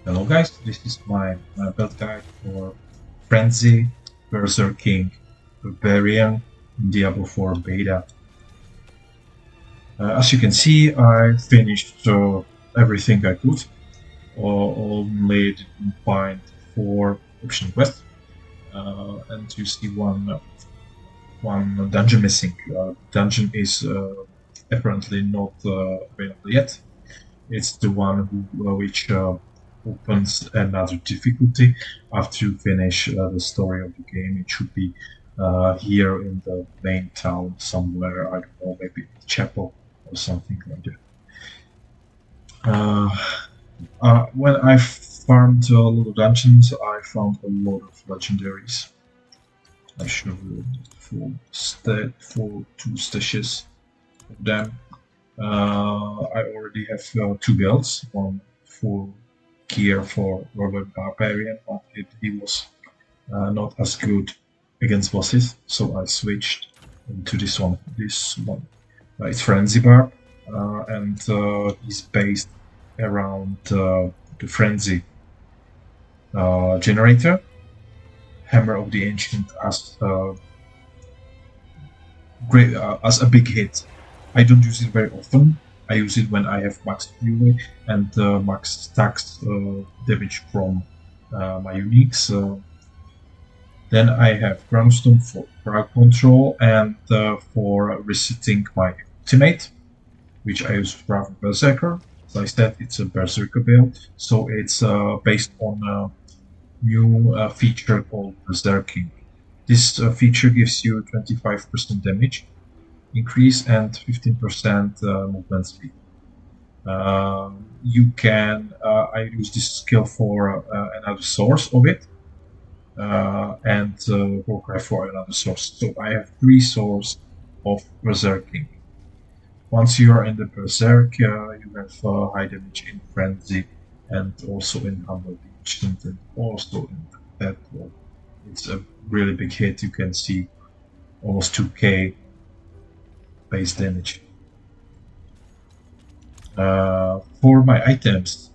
Hello guys, this is my build guide for Frenzy, Berserking, Barbarian, Diablo 4 beta. As you can see, I finished everything I could. Only didn't find 4 optional quests, and you see one dungeon missing. Dungeon is apparently not available yet. It's the one which opens another difficulty after you finish the story of the game. It should be here in the main town somewhere. I don't know, maybe chapel or something like that. When I farmed a lot of dungeons, I found a lot of legendaries. I show you full 2 stashes of them. I already have 2 builds, one full gear for Barbarian, but he was not as good against bosses, so I switched into this one. It's Frenzy Barb, and he's based around the Frenzy generator. Hammer of the Ancient as as a big hit. I don't use it very often. I use it when I have max fury and max stacks damage from my uniques. Then I have Groundstone for crowd control and for resetting my ultimate, which I use for Berserker. As I said, it's a Berserker build, so it's based on a new feature called Berserking. This feature gives you 25% damage increase and 15% movement speed. You can I use this skill for another source of it, and Warcry for another source. So I have 3 sources of Berserking. Once you are in the Berserk, you have high damage in Frenzy and also in Humble Ancient and also in that one. It's a really big hit. You can see almost 2k base damage. For my items,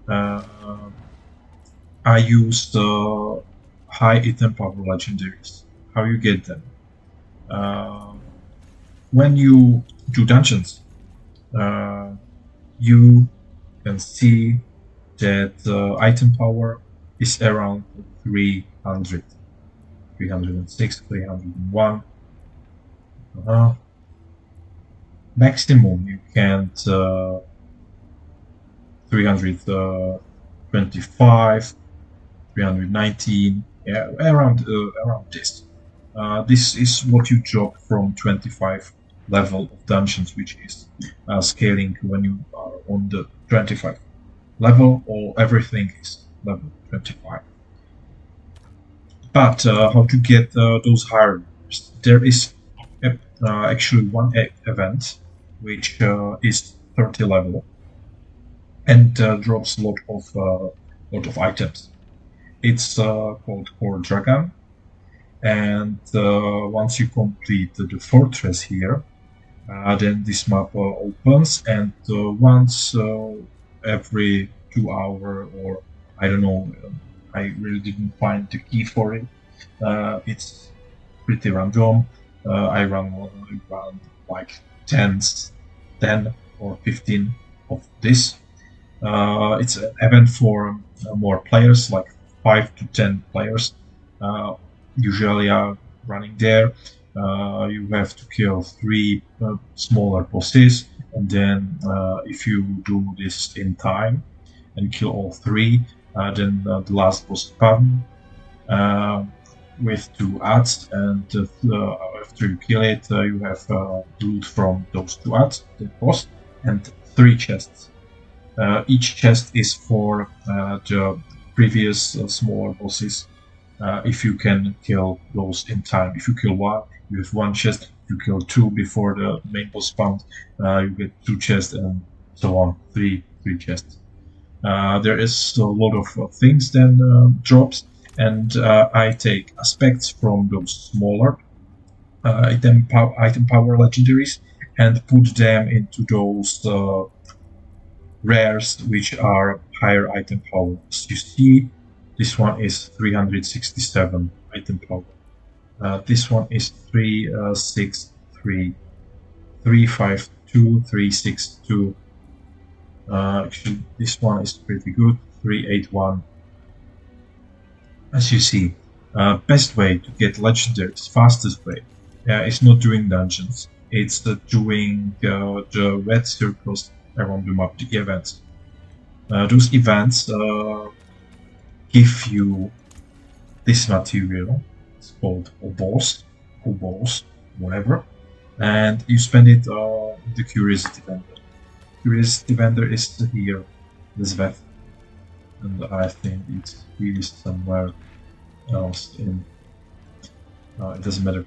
I used high item power legendaries. How you get them? When you do dungeons, you can see that item power is around 300, 306, 301. Maximum you can 325, 319, yeah, around this. This is what you drop from 25 level of dungeons, which is scaling when you are on the 25 level, or everything is level 25. But how to get those higher numbers? There is actually one event which is 30 level and drops a lot of items. It's called Core Dragon, and once you complete the fortress here, then this map opens, and once every 2 hours, or I don't know, I really didn't find the key for it. It's pretty random. I run like 10 or 15 of this. It's an event for more players, like 5 to 10 players. Usually are running there. You have to kill 3 smaller bosses, and then if you do this in time and kill all 3, then the last boss spawn with 2 ads, and after you kill it, you have loot from those 2 ads, the boss, and 3 chests. Each chest is for the previous smaller bosses. If you can kill those in time. If you kill 1, you have 1 chest. If you kill 2 before the main boss spawns, you get 2 chests, and so on, 3 chests. There is a lot of things then drops, and I take aspects from those smaller item power legendaries and put them into those rares which are higher item power. As you see, this one is 367 item power. This one is 363, 352, 362. Actually, this one is pretty good, 381. As you see, best way to get legendaries, fastest way, is not doing dungeons. It's doing the red circles around the map, the events. Those events give you this material. It's called obols, whatever, and you spend it on the curiosity vendor. Curiosity vendor is here, this veth, and I think it's here somewhere else in. It doesn't matter.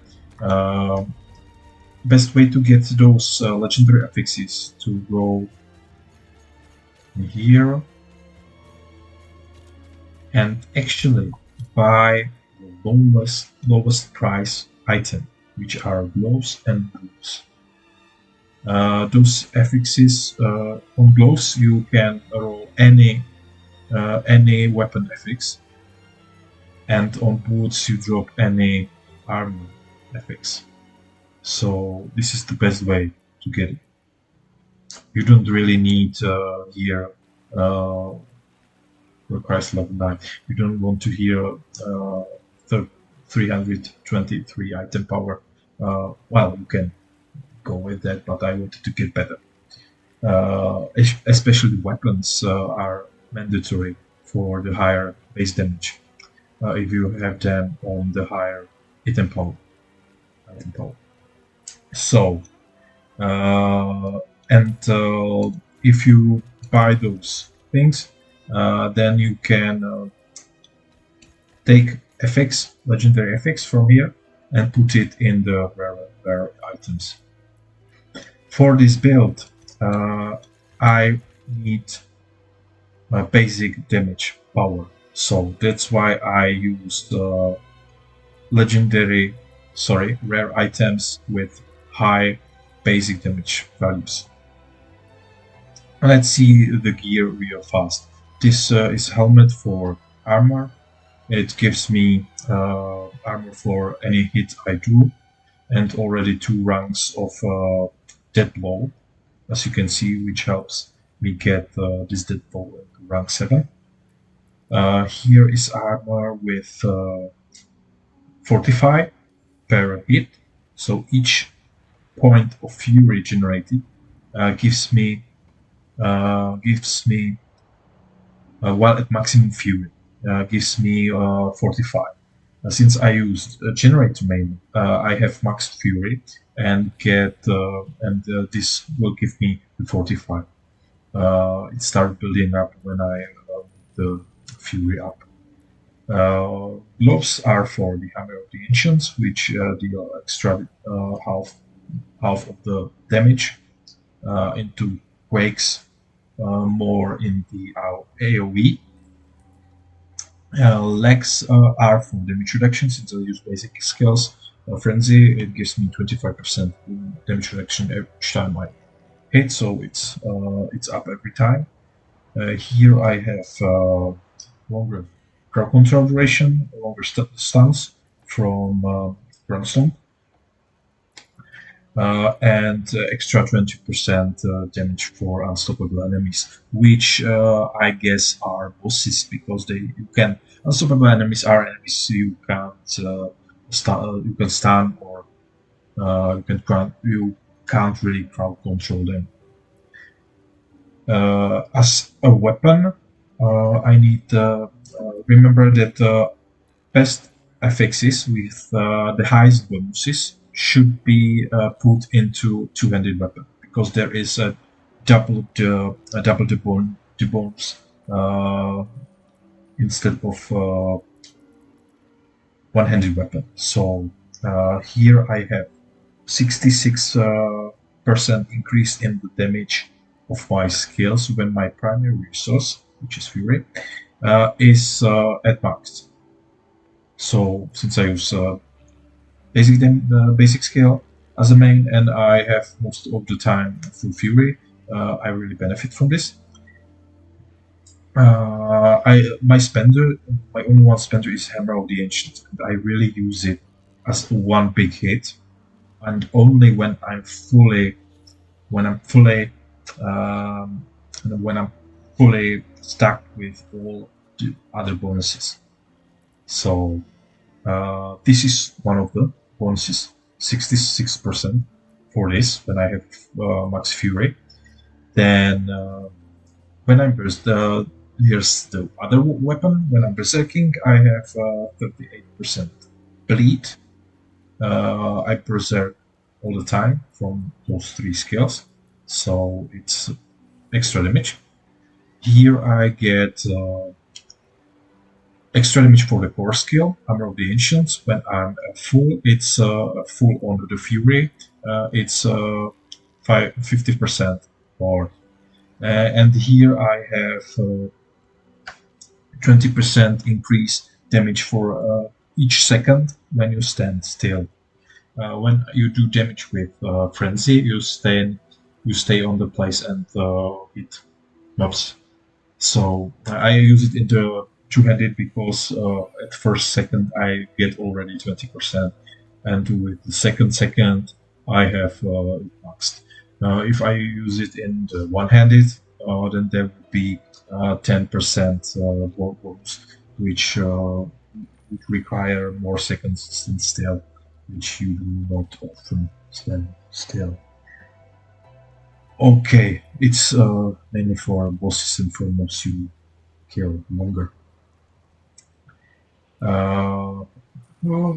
Best way to get those legendary affixes to go in here and actually buy the lowest price item, which are gloves and boots. Those affixes on gloves you can roll any weapon affix, and on boots you drop any armor affix. So this is the best way to get it. You don't really need here requires level 9. You don't want to hear 323 item power. Well, you can go with that, but I wanted to get better. Especially weapons are mandatory for the higher base damage if you have them on the higher item power. So, if you buy those things, then you can take FX, legendary FX from here, and put it in the rare items. For this build, I need basic damage power, so that's why I used rare items with high basic damage values. Let's see the gear real fast. This is helmet for armor. It gives me armor for any hit I do, and already 2 ranks of dead blow, as you can see, which helps me get this dead blow into rank 7. Here is armor with Fortify per hit, so each point of fury generated gives me while at maximum fury gives me 45. Since I used generator main, I have max fury and this will give me 45. It started building up when I the fury up. Gloves are for the Hammer of the Ancients, which deal extra half of the damage into quakes, more in the AoE. Legs are for damage reduction, since I use basic skills. Frenzy, it gives me 25% damage reduction each time I hit, so it's up every time. Here I have longer crowd control duration, longer stuns from Brimstone, and extra 20% damage for unstoppable enemies, which I guess are bosses, because unstoppable enemies are enemies you can't stun, or you can't really crowd control them. As a weapon, I need remember that best affixes with the highest bonuses should be put into two-handed weapon, because there is a double the bones instead of one-handed weapon. So here I have 66% increase in the damage of my skills when my primary resource, which is Fury, is at max. So since I use basic skill as a main, and I have most of the time full Fury, I really benefit from this. my only one spender is Hammer of the Ancients, and I really use it as one big hit, and only when I'm fully um, when I'm fully stacked with all the other bonuses. So this is one of the bonuses, 66% for this when I have Max Fury. Then when I'm here's the other weapon. When I'm berserking, I have 38% bleed. I berserk all the time from those three skills, so it's extra damage. Here I get extra damage for the core skill, Hammer of the Ancients. When I'm full, it's full on the Fury. It's 50% more. And here I have 20% increase damage for each second when you stand still. When you do damage with Frenzy, you stay on the place and it mobs. So I use it in the two-handed because at first second I get already 20%, and with the second I have it maxed. If I use it in the one-handed, then there would be 10% bonus, which would require more seconds to stand still, which you do not often stand still. Okay, it's mainly for bosses and for mobs you kill longer. Well,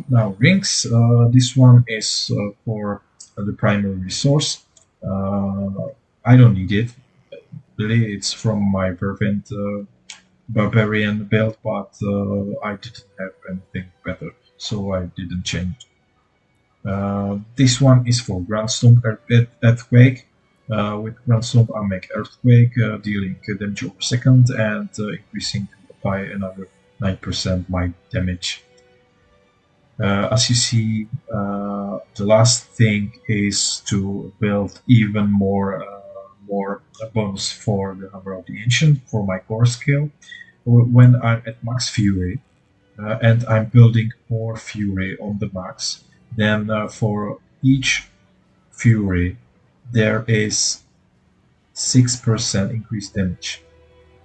now rings. This one is for the primary resource. I don't need it. Really, it's from my Vervent Barbarian build, but I didn't have anything better, so I didn't change. This one is for Groundstomp Earthquake. With Groundstomp, I make Earthquake, dealing damage over second and increasing by another 9% my damage. As you see, the last thing is to build even more bonus for the Hammer of the Ancient for my core skill. When I'm at max Fury and I'm building more Fury on the max, then for each Fury there is 6% increased damage.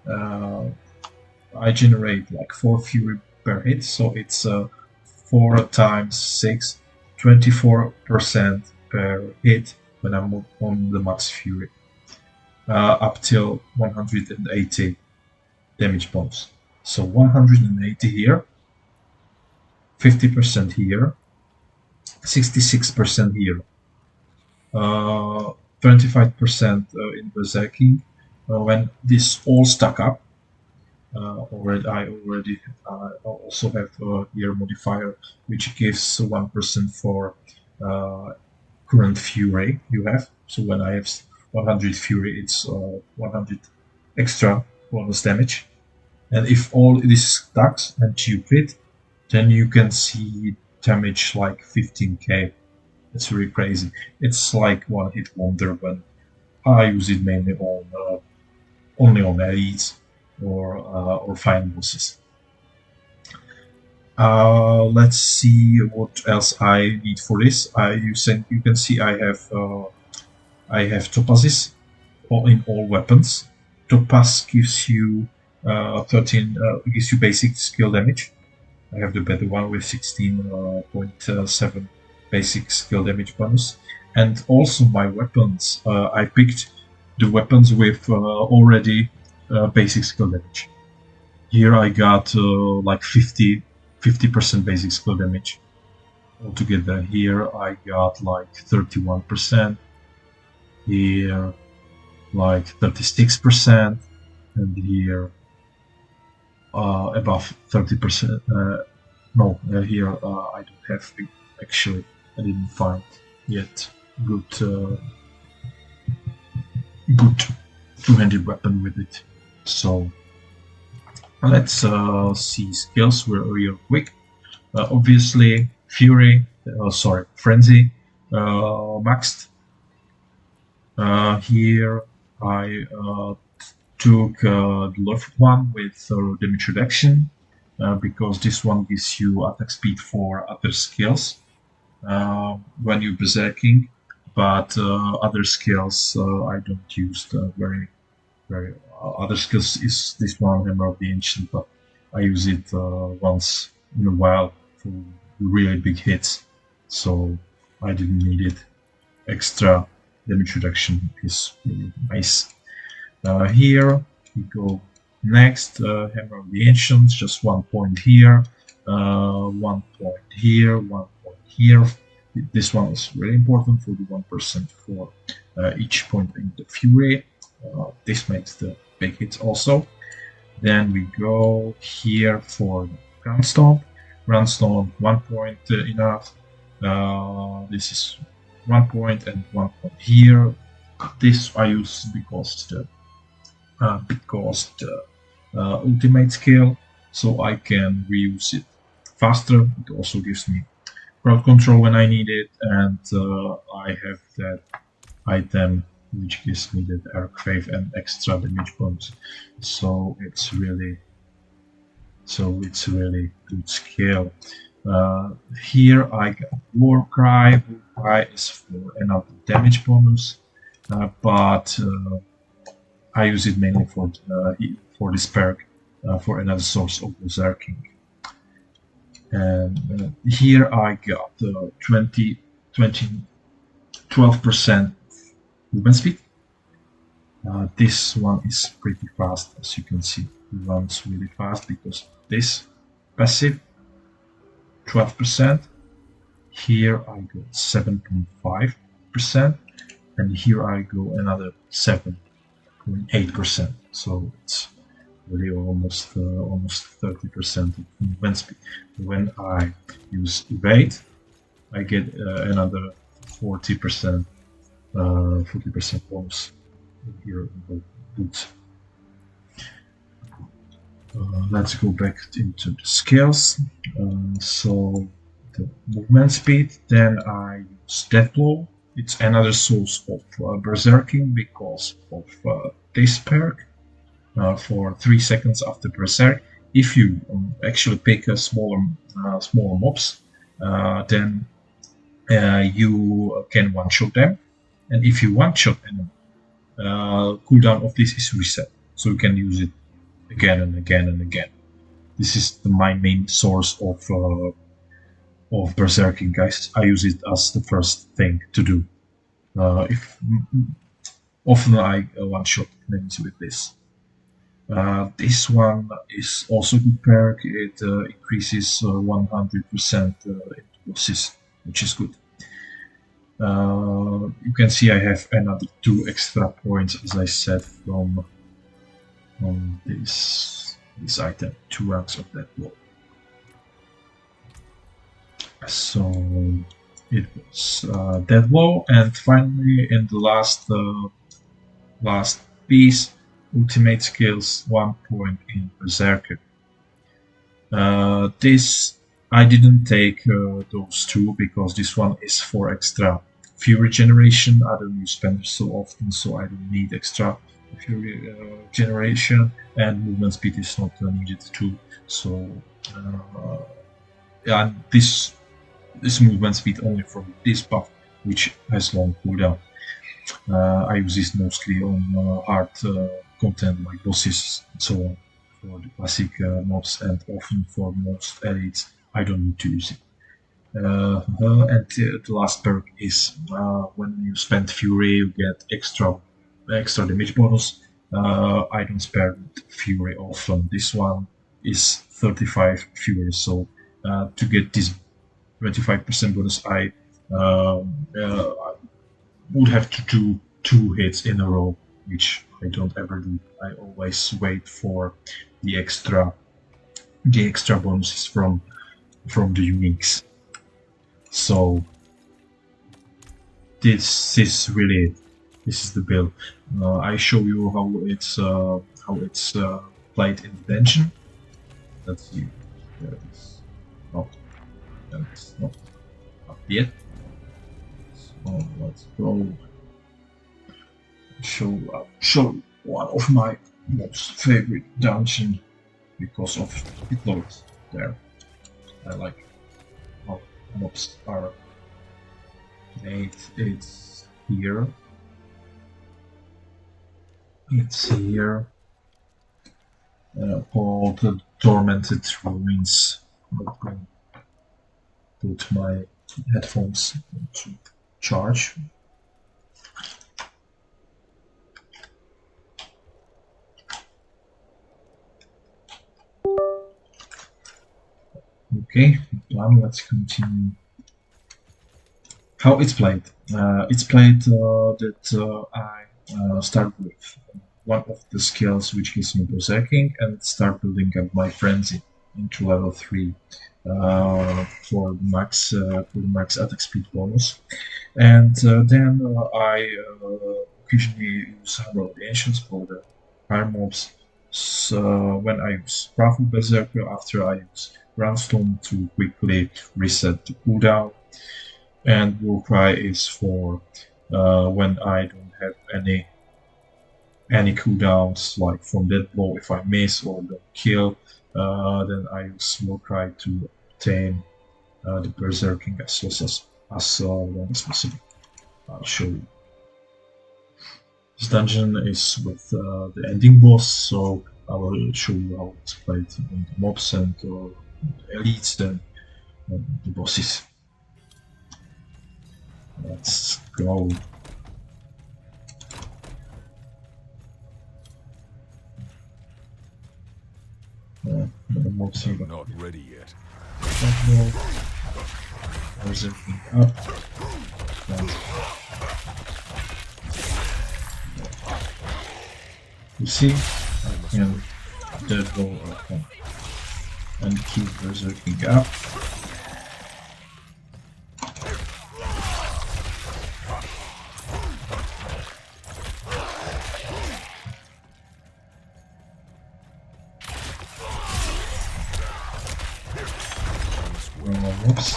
I generate like 4 Fury per hit, so it's 4 times 6, 24% per hit when I'm on the max Fury. Up till 180 damage bonus. So 180 here, 50% here, 66% here, 25% in berserking. When this all stack up, I already also have here modifier which gives 1% for current fury you have. So when I have 100 fury, it's 100 extra bonus damage. And if all this stacks and you crit, then you can see damage like 15k. It's really crazy. It's like one hit wonder when I use it mainly on only on elites or fine bosses. Let's see what else I need for this. You can see I have topazes in all weapons. Topaz gives you 13 gives you basic skill damage. I have the better one with 16.7 basic skill damage bonus. And also my weapons, I picked the weapons with already basic skill damage. Here I got like 50% basic skill damage altogether. Here I got like 31%. Here like 36%, and here above 30%. No, here I don't have actually. I didn't find yet good two-handed weapon with it. So let's see skills real quick. Obviously, Fury, Frenzy, maxed. Here I took the left one with damage reduction because this one gives you attack speed for other skills when you're berserking, but other skills I don't use very other skills is this one, Hammer of the Ancient, but I use it once in a while for really big hits, so I didn't need it. Extra damage reduction is really nice. Here we go next, Hammer of the Ancients, just 1 point here, 1 point here, 1 point here. This one is really important for the 1% for each point in the Fury. This makes the big hits also. Then we go here for the Ground Stomp. Ground Stomp, 1 point enough. This is 1 point and 1 point here. This I use because the ultimate skill, so I can reuse it faster. It also gives me crowd control when I need it, and I have that item which gives me that arc wave and extra damage bonus. So it's really good skill. Here I got War Cry. War Cry is for another damage bonus, but I use it mainly for this perk, for another source of berserking. And here I got 12% movement speed. This one is pretty fast, as you can see. It runs really fast because this passive 12%. Here I go 7.5%, and here I go another 7.8%. So it's really almost 30% of movement speed. When I use evade, I get another 40% bonus here in the boots. Let's go back into the skills. So the movement speed, then I use Death Blow. It's another source of berserking because of this perk. For 3 seconds after berserk, if you actually pick a smaller mobs, then you can one-shot them, and if you one-shot them, cooldown of this is reset, so you can use it again and again and again. This is my main source of berserking, guys. I use it as the first thing to do. Often I one-shot enemies with this. This one is also good perk. It increases 100% bosses, which is good. You can see I have another 2 extra points, as I said, from this item, 2 ranks of that blow. So it was that blow, and finally in the last piece, ultimate skills, 1 point in Berserker. This I didn't take those 2 because this one is for extra Fury generation. I don't use spend so often, so I don't need extra Fury generation, and movement speed is not needed too. So yeah, this movement speed only from this buff, which has long cooldown. I use this mostly on hard content like bosses and so on, for the classic mobs, and often for most elites I don't need to use it. And the last perk is when you spend Fury, you get extra damage bonus. I don't spare Fury often. This one is 35 Fury, so to get this 25% bonus, I would have to do 2 hits in a row, which I don't ever do. I always wait for the extra bonuses from the uniques. So this is the build. I show you how it's played in the dungeon. Let's see. There it is. Oh, that's not up yet. So let's go. Show one of my most favorite dungeon because of it loads there. I like how mobs are made. It's here. It's here. Called the Tormented Ruins. I'm going to put my headphones to charge. Okay, done. Let's continue. How it's played? It's played that I start with one of the skills which gives me berserking and start building up my frenzy into level 3 for the max attack speed bonus. And then I occasionally use Hammer of the Ancients for the higher mobs. So when I use Powerful Berserker, after I use Groundstone to quickly reset the cooldown. And Warcry is for when I don't have any cooldowns, like from Dead Blow if I miss or don't kill, then I use Warcry to obtain the berserking as long as possible. I'll show you. This dungeon is with the ending boss, so I will show you how it's played on the mobs and the elites, then the bosses. Let's go. The mobs are not ready yet. There's everything up. And you see, I can dead roll and keep berserking up. Whoops.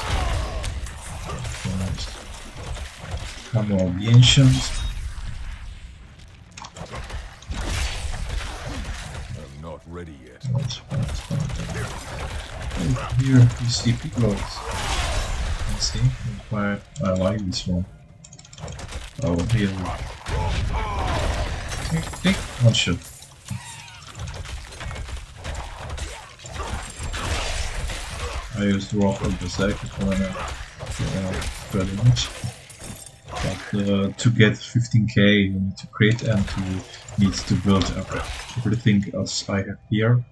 Hammer of the Ancients. I'm not ready yet. Oh, here you see piglets. You see, I like this one. Oh, here. Take one shot. I used Rock of the second one pretty much. But to get 15k you need to crit and you need to build up everything else I have here.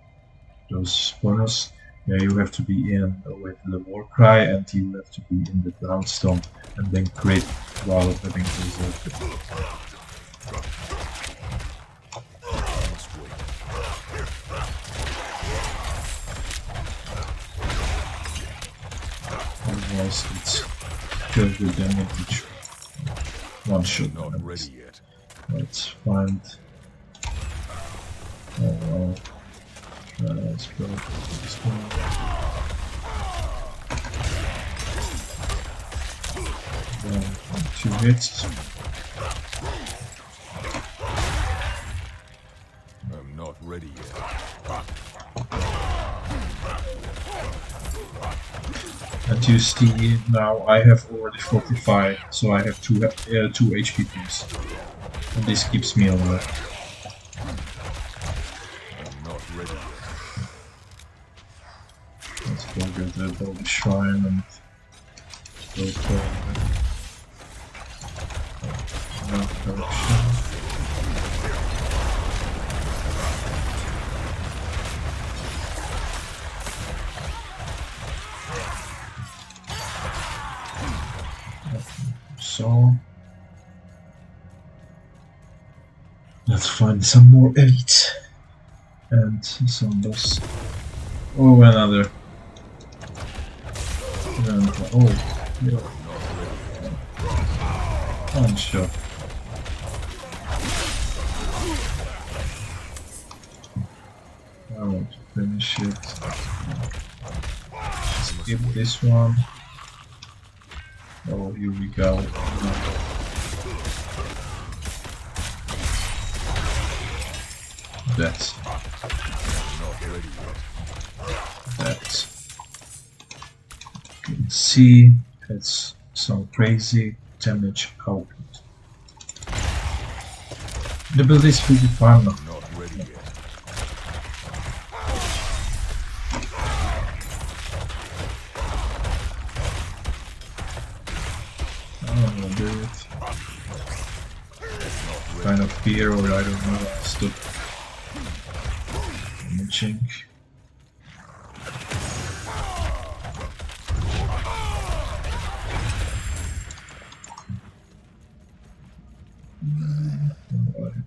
Those bonus. You have to be in with the Warcry and you have to be in the Groundstone and then crit while having berserker. Otherwise it's kill the damage one shot. Not ready yet. Let's find. Oh well. Let's go to this one. Then 2 hits. I'm not ready yet. And you see now I have already 45, so I have 2 HP points. And this keeps me alive. I'm not ready yet. Let's go get the Holy Shrine and go for that direction. So let's find some more elites and some boss. Oh, another. And, oh, yeah. One shot. I want to finish it. Skip this one. Oh, here we go. that. Not ready yet. That. You can see it's some crazy damage output. The build is pretty fun. Not ready yet. I don't know, do it. Kind of fear, or I don't know, stop imaging.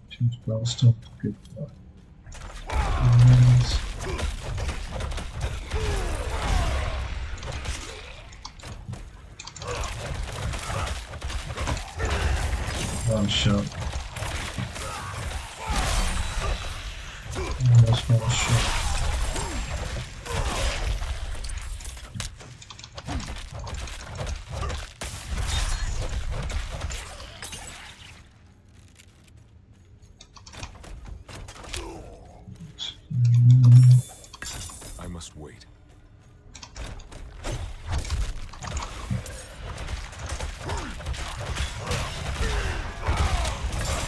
Choose Blastone to get one shot. Almost one shot. I must wait.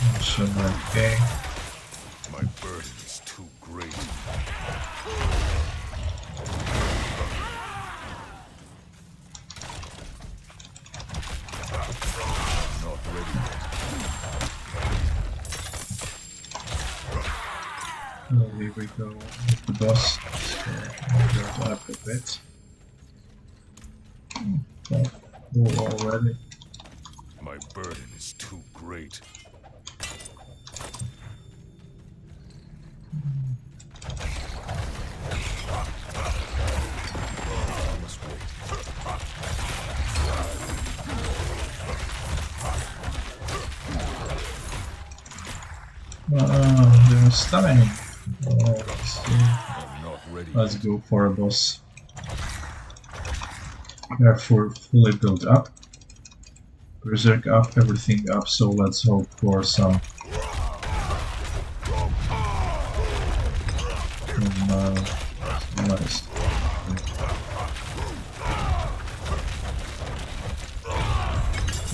One shot, okay. My burden is too great. Not ready yet. Well, here we go with the boss. So build up a bit. Oh, already. My burden is too great. I must wait. They're stunning. Oh, let's see. I'm not ready Let's yet. go for a boss. They're fully built up. Berserk up, everything up, so let's hope for some nice.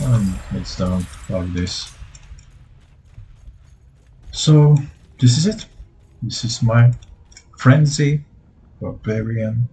And it's down like this. So this is it. This is my frenzy, Barbarian.